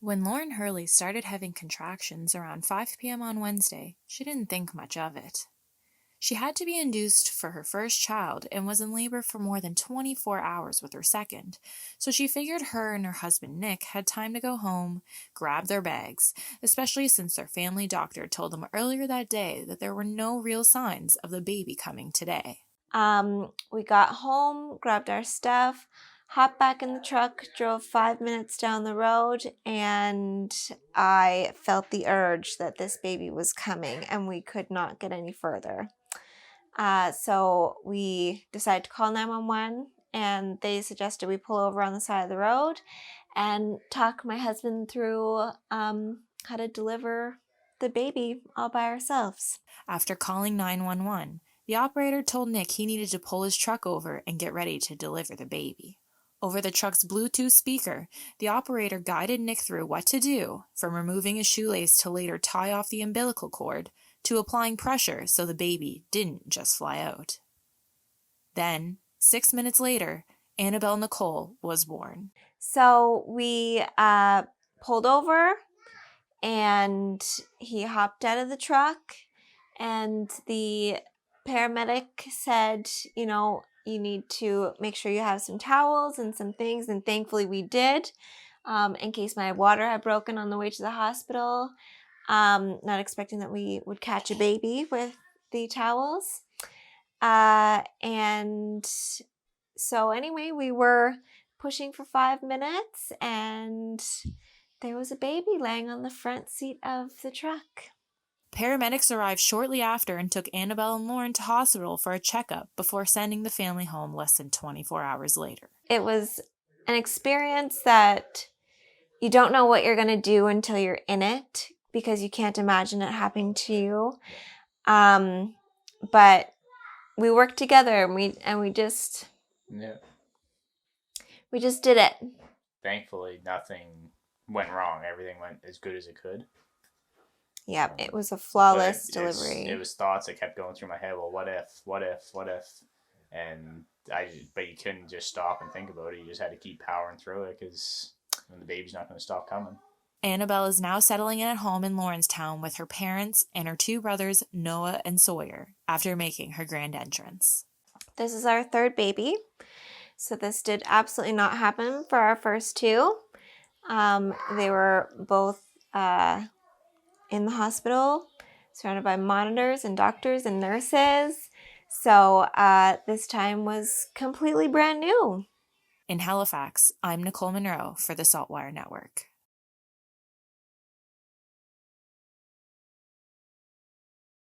When Lauren Hurley started having contractions around 5 p.m. on Wednesday, she didn't think much of it. She had to be induced for her first child and was in labor for more than 24 hours with her second, so she figured her and her husband Nick had time to go home, grab their bags, especially since their family doctor told them earlier that day that there were no real signs of the baby coming today. We got home, grabbed our stuff, hopped back in the truck, drove 5 minutes down the road, and I felt the urge that this baby was coming and we could not get any further. So we decided to call 911, and they suggested we pull over on the side of the road and talk my husband through how to deliver the baby all by ourselves. After calling 911, the operator told Nick he needed to pull his truck over and get ready to deliver the baby. Over the truck's Bluetooth speaker, the operator guided Nick through what to do, from removing a shoelace to later tie off the umbilical cord, to applying pressure so the baby didn't just fly out. Then, 6 minutes later, Annabelle Nicole was born. So we pulled over, and he hopped out of the truck, and the paramedic said, you need to make sure you have some towels and some things, and thankfully we did, in case my water had broken on the way to the hospital. Not expecting that we would catch a baby with the towels. And so anyway, we were pushing for 5 minutes, and there was a baby laying on the front seat of the truck. Paramedics arrived shortly after and took Annabelle and Lauren to hospital for a checkup before sending the family home less than 24 hours later. It was an experience that you don't know what you're going to do until you're in it, because you can't imagine it happening to you. But we worked together, and we just did it. Thankfully, nothing went wrong. Everything went as good as it could. Yeah, it was a flawless delivery. It was thoughts that kept going through my head. Well, what if? But you couldn't just stop and think about it. You just had to keep powering through it, because the baby's not going to stop coming. Annabelle is now settling in at home in Lawrencetown with her parents and her two brothers, Noah and Sawyer, after making her grand entrance. This is our third baby. So this did absolutely not happen for our first two. They were both in the hospital, surrounded by monitors and doctors and nurses. So this time was completely brand new. In Halifax, I'm Nicole Monroe for the SaltWire Network.